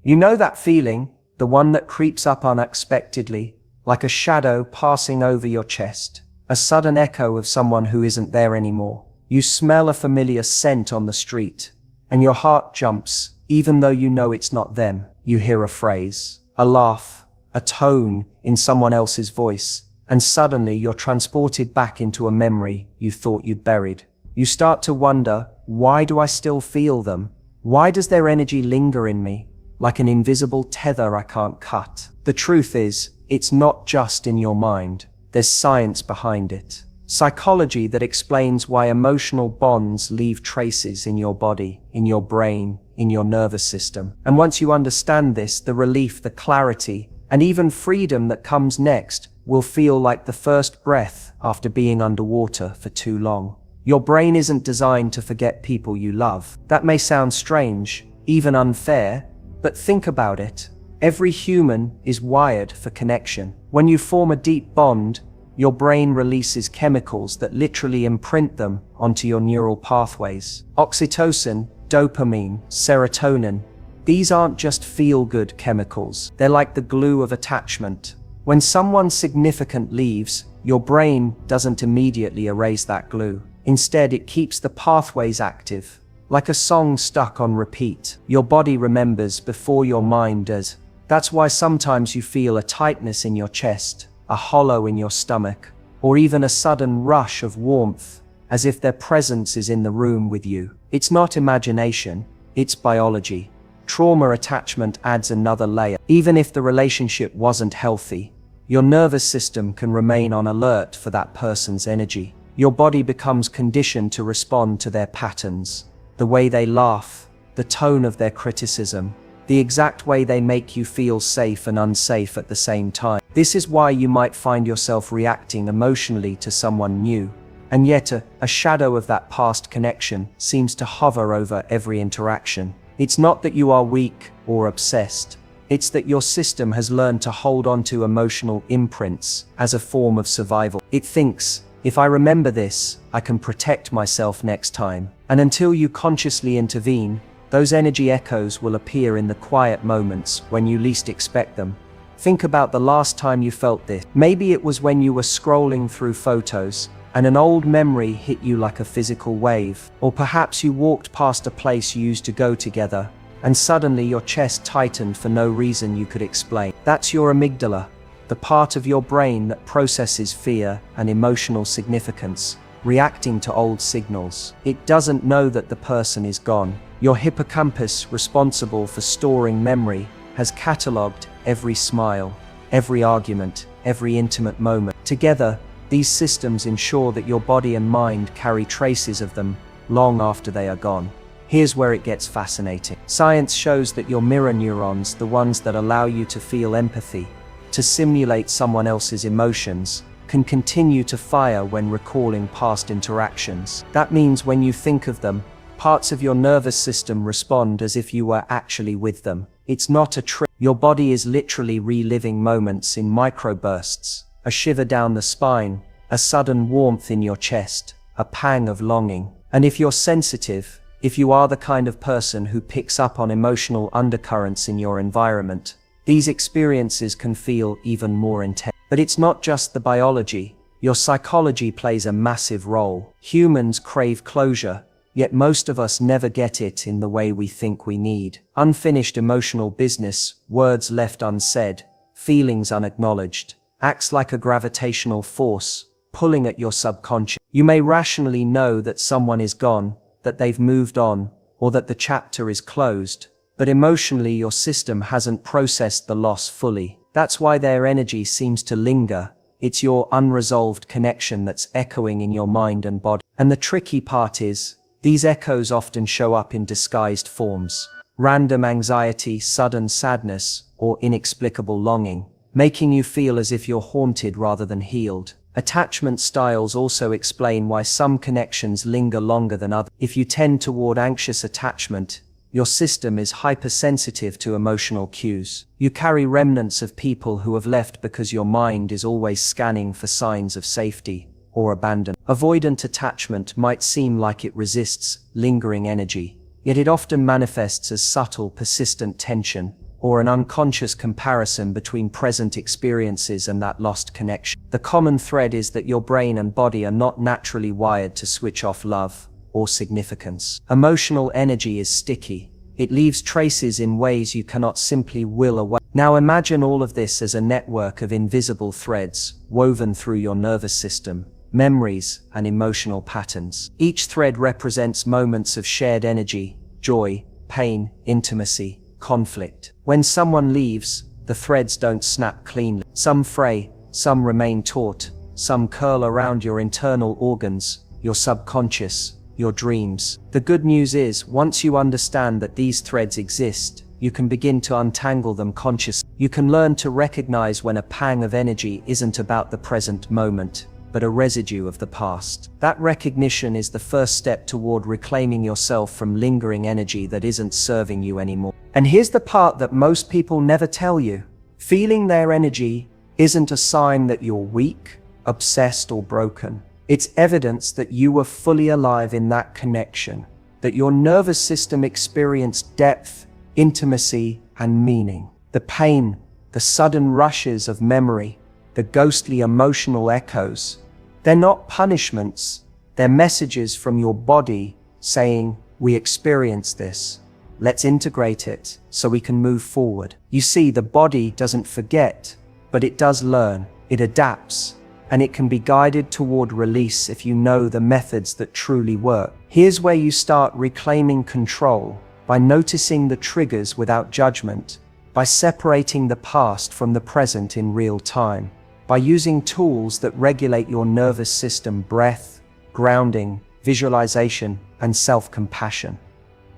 You know that feeling, the one that creeps up unexpectedly, like a shadow passing over your chest, a sudden echo of someone who isn't there anymore. You smell a familiar scent on the street, and your heart jumps, even though you know it's not them. You hear a phrase, a laugh, a tone in someone else's voice, and suddenly you're transported back into a memory you thought you'd buried. You start to wonder, why do I still feel them? Why does their energy linger in me, like an invisible tether I can't cut? The truth is, it's not just in your mind. There's science behind it. Psychology that explains why emotional bonds leave traces in your body, in your brain, in your nervous system. And once you understand this, the relief, the clarity, and even freedom that comes next will feel like the first breath after being underwater for too long. Your brain isn't designed to forget people you love. That may sound strange, even unfair, but think about it. Every human is wired for connection. When you form a deep bond, your brain releases chemicals that literally imprint them onto your neural pathways. Oxytocin, dopamine, serotonin. These aren't just feel-good chemicals. They're like the glue of attachment. When someone significant leaves, your brain doesn't immediately erase that glue. Instead, it keeps the pathways active. Like a song stuck on repeat. Your body remembers before your mind does. That's why sometimes you feel a tightness in your chest, a hollow in your stomach, or even a sudden rush of warmth, as if their presence is in the room with you. It's not imagination, it's biology. Trauma attachment adds another layer. Even if the relationship wasn't healthy, your nervous system can remain on alert for that person's energy. Your body becomes conditioned to respond to their patterns, the way they laugh, the tone of their criticism, the exact way they make you feel safe and unsafe at the same time. This is why you might find yourself reacting emotionally to someone new, and yet a shadow of that past connection seems to hover over every interaction. It's not that you are weak or obsessed. It's that your system has learned to hold on to emotional imprints as a form of survival. It thinks, if I remember this, I can protect myself next time. And until you consciously intervene, those energy echoes will appear in the quiet moments when you least expect them. Think about the last time you felt this. Maybe it was when you were scrolling through photos and an old memory hit you like a physical wave. Or perhaps you walked past a place you used to go together and suddenly your chest tightened for no reason you could explain. That's your amygdala, the part of your brain that processes fear and emotional significance, reacting to old signals. It doesn't know that the person is gone. Your hippocampus, responsible for storing memory, has catalogued every smile, every argument, every intimate moment. Together, these systems ensure that your body and mind carry traces of them long after they are gone. Here's where it gets fascinating. Science shows that your mirror neurons, the ones that allow you to feel empathy, to simulate someone else's emotions, can continue to fire when recalling past interactions. That means when you think of them, parts of your nervous system respond as if you were actually with them. It's not a trick. Your body is literally reliving moments in microbursts, a shiver down the spine, a sudden warmth in your chest, a pang of longing. And if you're sensitive, if you are the kind of person who picks up on emotional undercurrents in your environment, these experiences can feel even more intense. But it's not just the biology. Your psychology plays a massive role. Humans crave closure, yet most of us never get it in the way we think we need. Unfinished emotional business, words left unsaid, feelings unacknowledged, acts like a gravitational force, pulling at your subconscious. You may rationally know that someone is gone, that they've moved on, or that the chapter is closed, but emotionally your system hasn't processed the loss fully. That's why their energy seems to linger. It's your unresolved connection that's echoing in your mind and body. And the tricky part is, these echoes often show up in disguised forms. Random anxiety, sudden sadness, or inexplicable longing, making you feel as if you're haunted rather than healed. Attachment styles also explain why some connections linger longer than others. If you tend toward anxious attachment, your system is hypersensitive to emotional cues. You carry remnants of people who have left because your mind is always scanning for signs of safety or abandonment. Avoidant attachment might seem like it resists lingering energy, yet it often manifests as subtle, persistent tension or an unconscious comparison between present experiences and that lost connection. The common thread is that your brain and body are not naturally wired to switch off love or significance. Emotional energy is sticky. It leaves traces in ways you cannot simply will away. Now imagine all of this as a network of invisible threads woven through your nervous system, memories, and emotional patterns. Each thread represents moments of shared energy, joy, pain, intimacy, conflict. When someone leaves, the threads don't snap cleanly. Some fray, some remain taut, some curl around your internal organs, your subconscious, your dreams. The good news is, once you understand that these threads exist, you can begin to untangle them consciously. You can learn to recognize when a pang of energy isn't about the present moment, but a residue of the past. That recognition is the first step toward reclaiming yourself from lingering energy that isn't serving you anymore. And here's the part that most people never tell you. Feeling their energy isn't a sign that you're weak, obsessed, or broken. It's evidence that you were fully alive in that connection, that your nervous system experienced depth, intimacy, and meaning. The pain, the sudden rushes of memory, the ghostly emotional echoes, they're not punishments, they're messages from your body saying, "We experienced this. Let's integrate it so we can move forward." You see, the body doesn't forget, but it does learn, it adapts, and it can be guided toward release if you know the methods that truly work. Here's where you start reclaiming control, by noticing the triggers without judgment, by separating the past from the present in real time, by using tools that regulate your nervous system: breath, grounding, visualization, and self-compassion.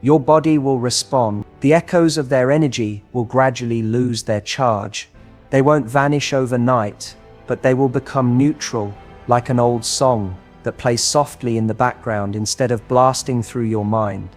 Your body will respond. The echoes of their energy will gradually lose their charge. They won't vanish overnight, but they will become neutral, like an old song that plays softly in the background instead of blasting through your mind.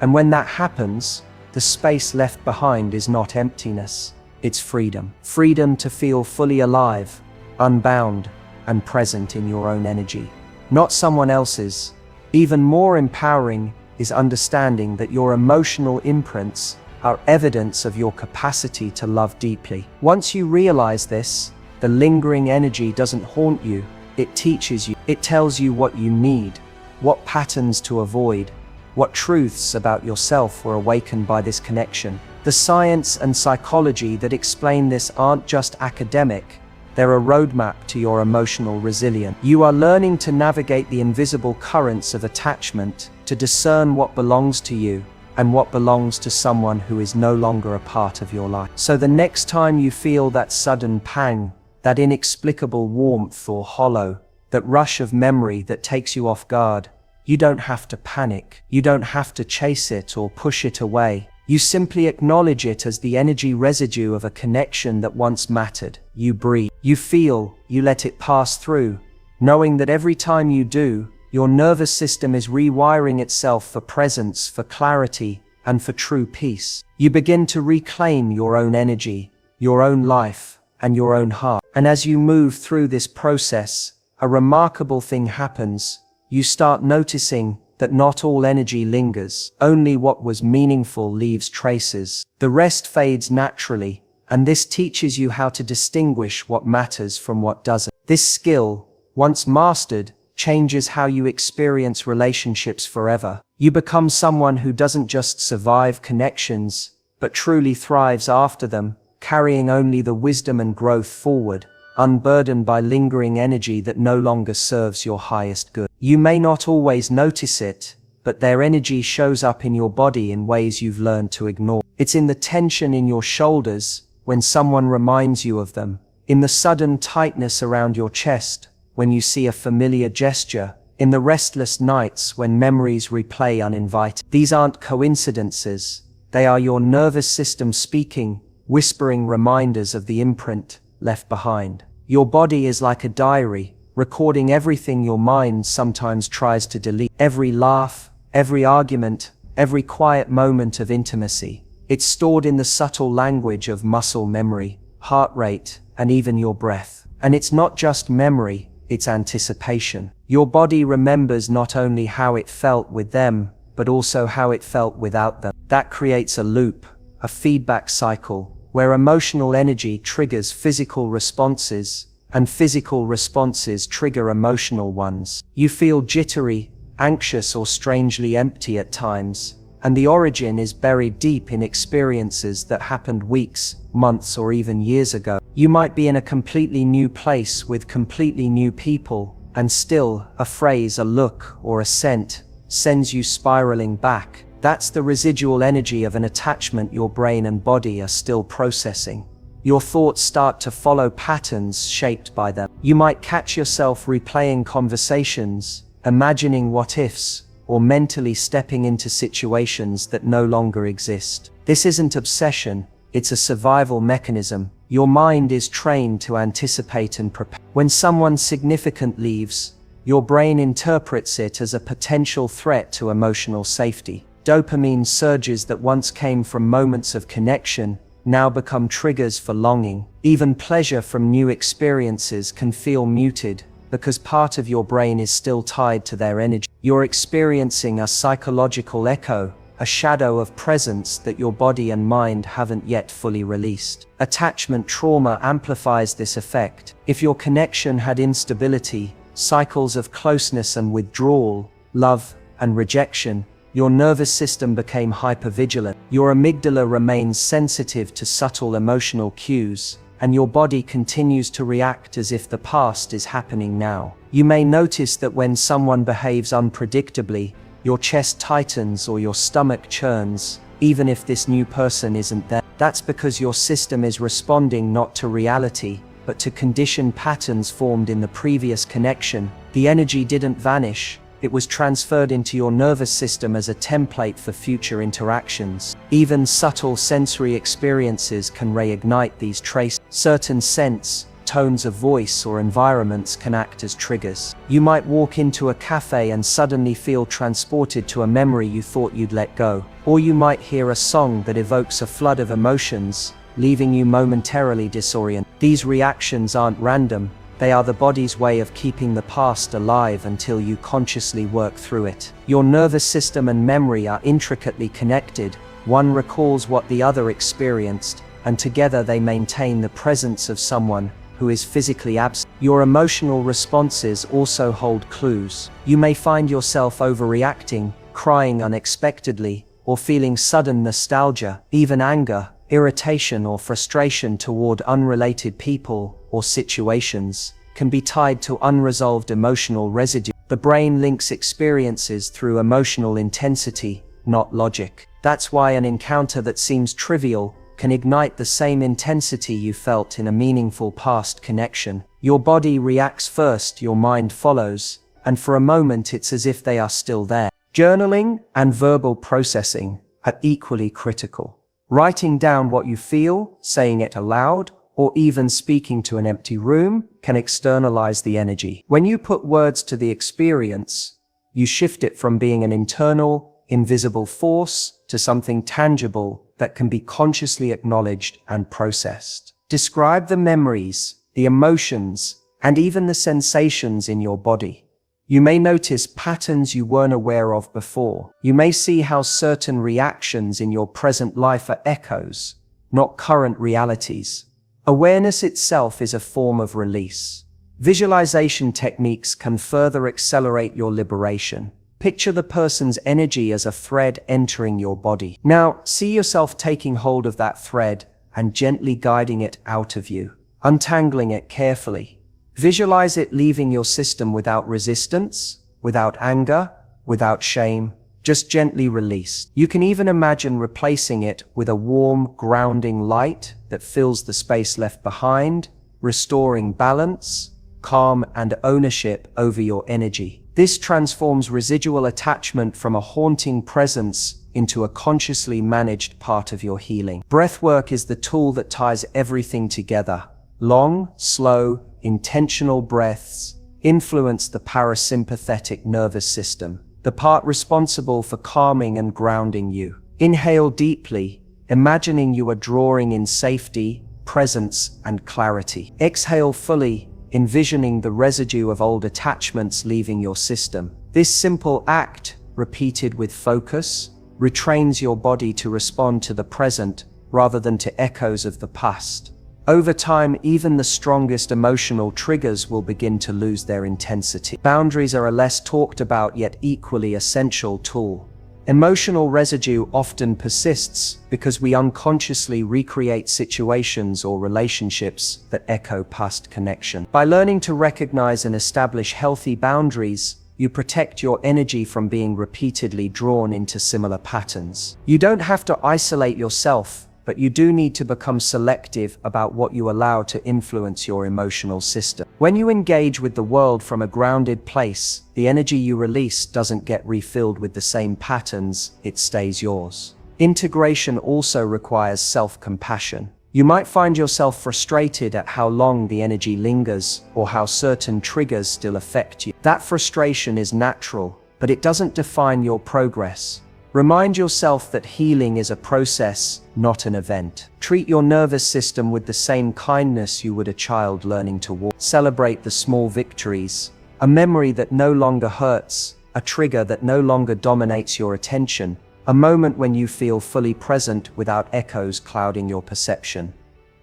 And when that happens, the space left behind is not emptiness, it's freedom. Freedom to feel fully alive, unbound, and present in your own energy, not someone else's. Even more empowering is understanding that your emotional imprints are evidence of your capacity to love deeply. Once you realize this, the lingering energy doesn't haunt you, it teaches you. It tells you what you need, what patterns to avoid, what truths about yourself were awakened by this connection. The science and psychology that explain this aren't just academic, they're a roadmap to your emotional resilience. You are learning to navigate the invisible currents of attachment, to discern what belongs to you and what belongs to someone who is no longer a part of your life. So the next time you feel that sudden pang, that inexplicable warmth or hollow, that rush of memory that takes you off guard, you don't have to panic. You don't have to chase it or push it away. You simply acknowledge it as the energy residue of a connection that once mattered. You breathe, you feel, you let it pass through, knowing that every time you do, your nervous system is rewiring itself for presence, for clarity, and for true peace. You begin to reclaim your own energy, your own life, and your own heart. And as you move through this process, a remarkable thing happens. You start noticing that not all energy lingers. Only what was meaningful leaves traces. The rest fades naturally, and this teaches you how to distinguish what matters from what doesn't. This skill, once mastered, changes how you experience relationships forever. You become someone who doesn't just survive connections, but truly thrives after them, carrying only the wisdom and growth forward, unburdened by lingering energy that no longer serves your highest good. You may not always notice it, but their energy shows up in your body in ways you've learned to ignore. It's in the tension in your shoulders when someone reminds you of them, in the sudden tightness around your chest when you see a familiar gesture, in the restless nights when memories replay uninvited. These aren't coincidences. They are your nervous system speaking, whispering reminders of the imprint left behind. Your body is like a diary, recording everything your mind sometimes tries to delete. Every laugh, every argument, every quiet moment of intimacy. It's stored in the subtle language of muscle memory, heart rate, and even your breath. And it's not just memory, it's anticipation. Your body remembers not only how it felt with them, but also how it felt without them. That creates a loop, a feedback cycle, where emotional energy triggers physical responses, and physical responses trigger emotional ones. You feel jittery, anxious, or strangely empty at times, and the origin is buried deep in experiences that happened weeks, months, or even years ago. You might be in a completely new place with completely new people, and still, a phrase, a look, or a scent sends you spiraling back. That's the residual energy of an attachment your brain and body are still processing. Your thoughts start to follow patterns shaped by them. You might catch yourself replaying conversations, imagining what-ifs, or mentally stepping into situations that no longer exist. This isn't obsession, it's a survival mechanism. Your mind is trained to anticipate and prepare. When someone significant leaves, your brain interprets it as a potential threat to emotional safety. Dopamine surges that once came from moments of connection now become triggers for longing. Even pleasure from new experiences can feel muted because part of your brain is still tied to their energy. You're experiencing a psychological echo, a shadow of presence that your body and mind haven't yet fully released. Attachment trauma amplifies this effect. If your connection had instability, cycles of closeness and withdrawal, love and rejection, your nervous system became hypervigilant. Your amygdala remains sensitive to subtle emotional cues, and your body continues to react as if the past is happening now. You may notice that when someone behaves unpredictably, your chest tightens or your stomach churns, even if this new person isn't there. That's because your system is responding not to reality, but to conditioned patterns formed in the previous connection. The energy didn't vanish. It was transferred into your nervous system as a template for future interactions. Even subtle sensory experiences can reignite these traces. Certain scents, tones of voice, or environments can act as triggers. You might walk into a cafe and suddenly feel transported to a memory you thought you'd let go. Or you might hear a song that evokes a flood of emotions, leaving you momentarily disoriented. These reactions aren't random. They are the body's way of keeping the past alive until you consciously work through it. Your nervous system and memory are intricately connected. One recalls what the other experienced, and together they maintain the presence of someone who is physically absent. Your emotional responses also hold clues. You may find yourself overreacting, crying unexpectedly, or feeling sudden nostalgia, even anger, irritation, or frustration toward unrelated people or situations can be tied to unresolved emotional residue. The brain links experiences through emotional intensity, not logic. That's why an encounter that seems trivial can ignite the same intensity you felt in a meaningful past connection. Your body reacts first, your mind follows, and for a moment it's as if they are still there. Journaling and verbal processing are equally critical. Writing down what you feel, saying it aloud, or even speaking to an empty room can externalize the energy. When you put words to the experience, you shift it from being an internal, invisible force to something tangible that can be consciously acknowledged and processed. Describe the memories, the emotions, and even the sensations in your body. You may notice patterns you weren't aware of before. You may see how certain reactions in your present life are echoes, not current realities. Awareness itself is a form of release. Visualization techniques can further accelerate your liberation. Picture the person's energy as a thread entering your body. Now, see yourself taking hold of that thread and gently guiding it out of you, untangling it carefully. Visualize it leaving your system without resistance, without anger, without shame, just gently released. You can even imagine replacing it with a warm, grounding light that fills the space left behind, restoring balance, calm, and ownership over your energy. This transforms residual attachment from a haunting presence into a consciously managed part of your healing. Breathwork is the tool that ties everything together. Long, slow, intentional breaths influence the parasympathetic nervous system, the part responsible for calming and grounding you. Inhale deeply, imagining you are drawing in safety, presence, and clarity. Exhale fully, envisioning the residue of old attachments leaving your system. This simple act, repeated with focus, retrains your body to respond to the present rather than to echoes of the past. Over time, even the strongest emotional triggers will begin to lose their intensity. Boundaries are a less talked about yet equally essential tool. Emotional residue often persists because we unconsciously recreate situations or relationships that echo past connection. By learning to recognize and establish healthy boundaries, you protect your energy from being repeatedly drawn into similar patterns. You don't have to isolate yourself, but you do need to become selective about what you allow to influence your emotional system. When you engage with the world from a grounded place, the energy you release doesn't get refilled with the same patterns, it stays yours. Integration also requires self-compassion. You might find yourself frustrated at how long the energy lingers or how certain triggers still affect you. That frustration is natural, but it doesn't define your progress. Remind yourself that healing is a process, not an event. Treat your nervous system with the same kindness you would a child learning to walk. Celebrate the small victories, a memory that no longer hurts, a trigger that no longer dominates your attention, a moment when you feel fully present without echoes clouding your perception.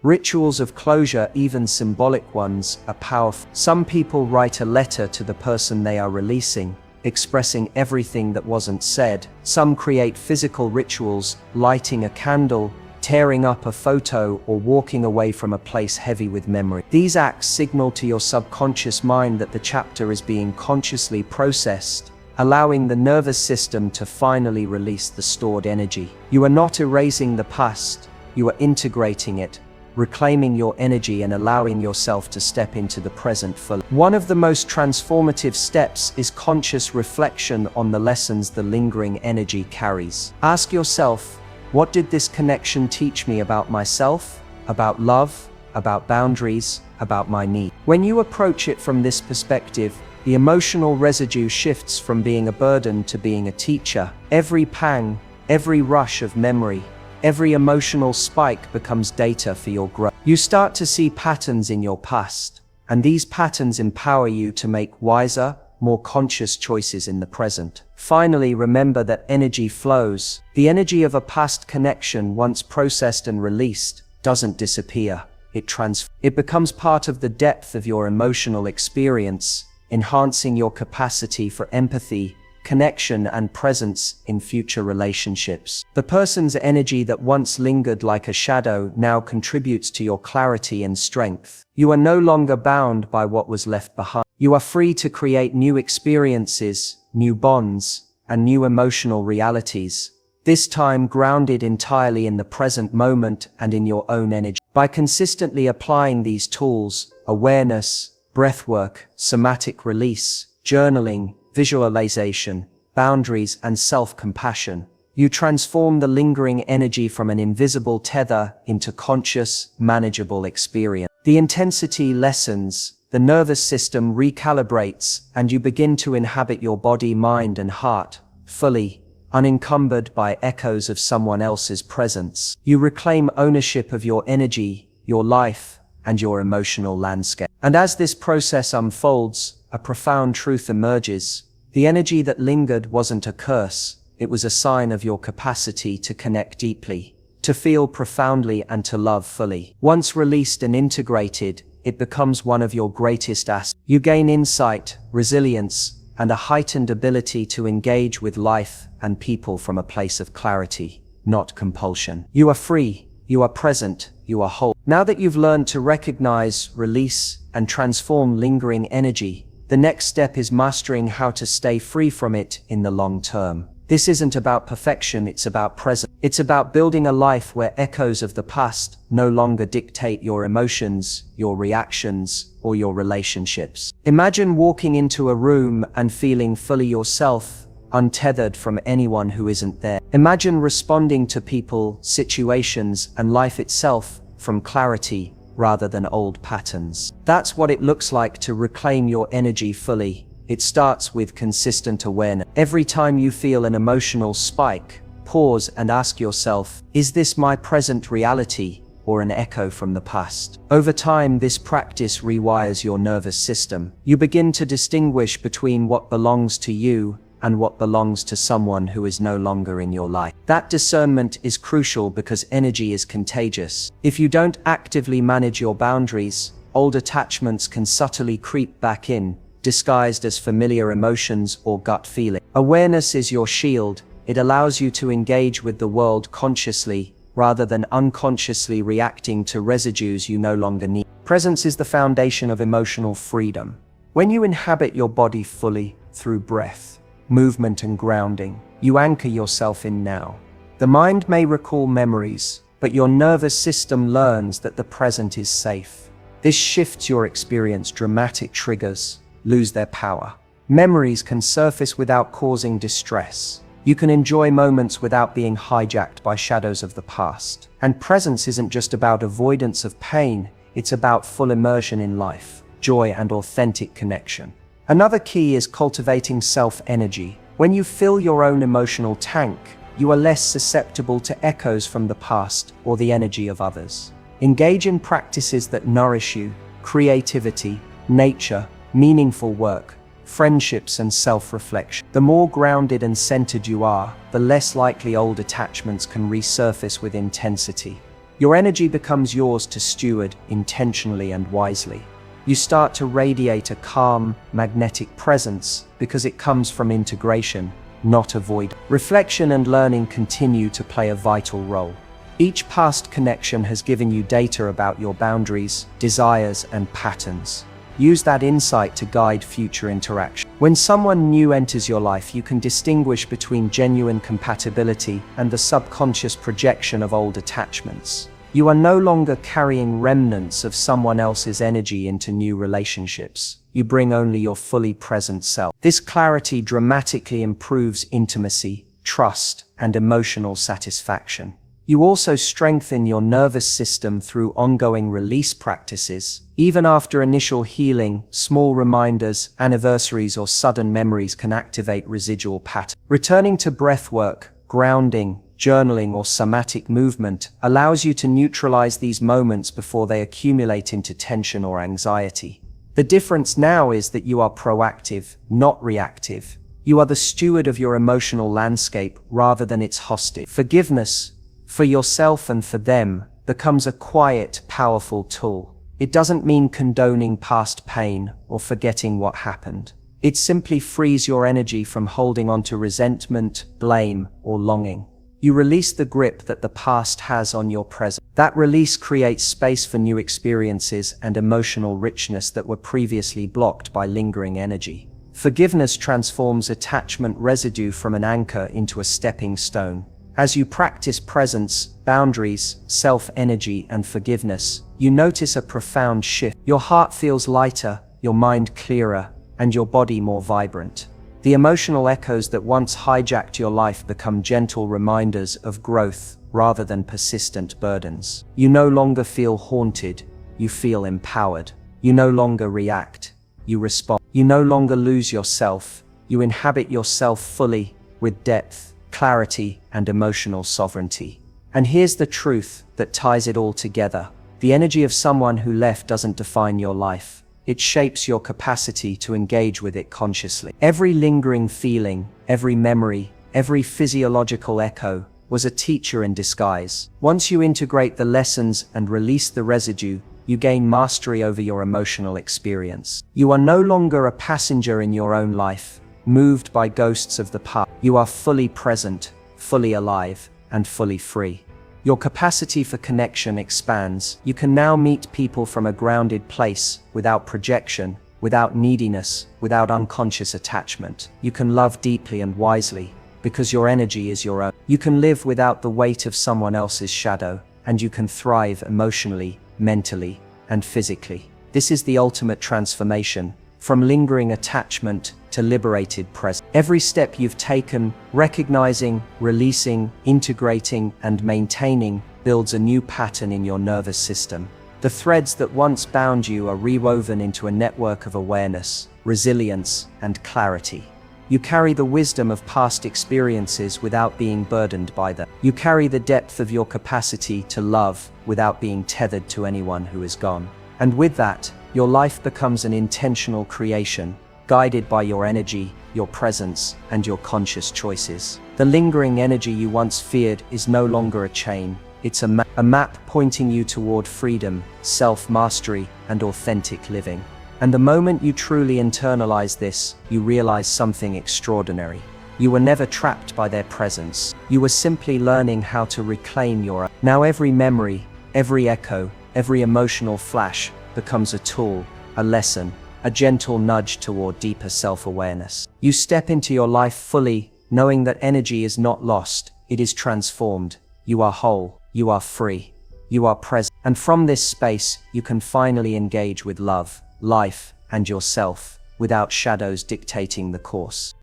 Rituals of closure, even symbolic ones, are powerful. Some people write a letter to the person they are releasing, expressing everything that wasn't said. Some create physical rituals, lighting a candle, tearing up a photo, or walking away from a place heavy with memory. These acts signal to your subconscious mind that the chapter is being consciously processed, allowing the nervous system to finally release the stored energy. You are not erasing the past, you are integrating it, reclaiming your energy and allowing yourself to step into the present fully. One of the most transformative steps is conscious reflection on the lessons the lingering energy carries. Ask yourself, what did this connection teach me about myself, about love, about boundaries, about my needs? When you approach it from this perspective, the emotional residue shifts from being a burden to being a teacher. Every pang, every rush of memory, every emotional spike becomes data for your growth. You start to see patterns in your past, and these patterns empower you to make wiser, more conscious choices in the present. Finally, remember that energy flows. The energy of a past connection, once processed and released, doesn't disappear. It becomes part of the depth of your emotional experience, enhancing your capacity for empathy, connection, and presence in future relationships. The person's energy that once lingered like a shadow now contributes to your clarity and strength. You are no longer bound by what was left behind. You are free to create new experiences, new bonds, and new emotional realities, this time grounded entirely in the present moment and in your own energy. By consistently applying these tools, awareness, breathwork, somatic release, journaling, visualization, boundaries, and self-compassion, you transform the lingering energy from an invisible tether into conscious, manageable experience. The intensity lessens, the nervous system recalibrates, and you begin to inhabit your body, mind, and heart, fully, unencumbered by echoes of someone else's presence. You reclaim ownership of your energy, your life, and your emotional landscape. And as this process unfolds, a profound truth emerges. The energy that lingered wasn't a curse, it was a sign of your capacity to connect deeply, to feel profoundly, and to love fully. Once released and integrated, it becomes one of your greatest assets. You gain insight, resilience, and a heightened ability to engage with life and people from a place of clarity, not compulsion. You are free, you are present, you are whole. Now that you've learned to recognize, release, and transform lingering energy, the next step is mastering how to stay free from it in the long term. This isn't about perfection, it's about presence. It's about building a life where echoes of the past no longer dictate your emotions, your reactions, or your relationships. Imagine walking into a room and feeling fully yourself, untethered from anyone who isn't there. Imagine responding to people, situations, and life itself from clarity rather than old patterns. That's what it looks like to reclaim your energy fully. It starts with consistent awareness. Every time you feel an emotional spike, pause and ask yourself, is this my present reality or an echo from the past? Over time, this practice rewires your nervous system. You begin to distinguish between what belongs to you and what belongs to someone who is no longer in your life. That discernment is crucial because energy is contagious. If you don't actively manage your boundaries, old attachments can subtly creep back in, disguised as familiar emotions or gut feeling. Awareness is your shield. It allows you to engage with the world consciously, rather than unconsciously reacting to residues you no longer need. Presence is the foundation of emotional freedom. When you inhabit your body fully through breath, movement and grounding, you anchor yourself in now. The mind may recall memories, but your nervous system learns that the present is safe. This shifts your experience. Dramatic triggers lose their power. Memories can surface without causing distress. You can enjoy moments without being hijacked by shadows of the past. And presence isn't just about avoidance of pain, it's about full immersion in life, joy and authentic connection. Another key is cultivating self-energy. When you fill your own emotional tank, you are less susceptible to echoes from the past or the energy of others. Engage in practices that nourish you: creativity, nature, meaningful work, friendships and self-reflection. The more grounded and centered you are, the less likely old attachments can resurface with intensity. Your energy becomes yours to steward intentionally and wisely. You start to radiate a calm, magnetic presence because it comes from integration, not avoid. Reflection and learning continue to play a vital role. Each past connection has given you data about your boundaries, desires, and patterns. Use that insight to guide future interaction. When someone new enters your life, you can distinguish between genuine compatibility and the subconscious projection of old attachments. You are no longer carrying remnants of someone else's energy into new relationships. You bring only your fully present self. This clarity dramatically improves intimacy, trust, and emotional satisfaction. You also strengthen your nervous system through ongoing release practices. Even after initial healing, small reminders, anniversaries, or sudden memories can activate residual patterns. Returning to breathwork, grounding, journaling, or somatic movement allows you to neutralize these moments before they accumulate into tension or anxiety. The difference now is that you are proactive, not reactive. You are the steward of your emotional landscape rather than its hostage. Forgiveness, for yourself and for them, becomes a quiet, powerful tool. It doesn't mean condoning past pain or forgetting what happened. It simply frees your energy from holding on to resentment, blame, or longing. You release the grip that the past has on your present. That release creates space for new experiences and emotional richness that were previously blocked by lingering energy. Forgiveness transforms attachment residue from an anchor into a stepping stone. As you practice presence, boundaries, self-energy, and forgiveness, you notice a profound shift. Your heart feels lighter, your mind clearer, and your body more vibrant. The emotional echoes that once hijacked your life become gentle reminders of growth rather than persistent burdens. You no longer feel haunted, you feel empowered. You no longer react, you respond. You no longer lose yourself, you inhabit yourself fully, with depth, clarity, and emotional sovereignty. And here's the truth that ties it all together. The energy of someone who left doesn't define your life. It shapes your capacity to engage with it consciously. Every lingering feeling, every memory, every physiological echo was a teacher in disguise. Once you integrate the lessons and release the residue, you gain mastery over your emotional experience. You are no longer a passenger in your own life, moved by ghosts of the past. You are fully present, fully alive, and fully free. Your capacity for connection expands. You can now meet people from a grounded place, without projection, without neediness, without unconscious attachment. You can love deeply and wisely, because your energy is your own. You can live without the weight of someone else's shadow, and you can thrive emotionally, mentally, and physically. This is the ultimate transformation, from lingering attachment to liberated presence. Every step you've taken, recognizing, releasing, integrating, and maintaining, builds a new pattern in your nervous system. The threads that once bound you are rewoven into a network of awareness, resilience, and clarity. You carry the wisdom of past experiences without being burdened by them. You carry the depth of your capacity to love without being tethered to anyone who is gone. And with that, your life becomes an intentional creation, guided by your energy, your presence, and your conscious choices. The lingering energy you once feared is no longer a chain. It's a map pointing you toward freedom, self-mastery, and authentic living. And the moment you truly internalize this, you realize something extraordinary. You were never trapped by their presence. You were simply learning how to reclaim your own. Now every memory, every echo, every emotional flash becomes a tool, a lesson, a gentle nudge toward deeper self-awareness. You step into your life fully, knowing that energy is not lost, it is transformed. You are whole, you are free, you are present. And from this space, you can finally engage with love, life, and yourself, without shadows dictating the course.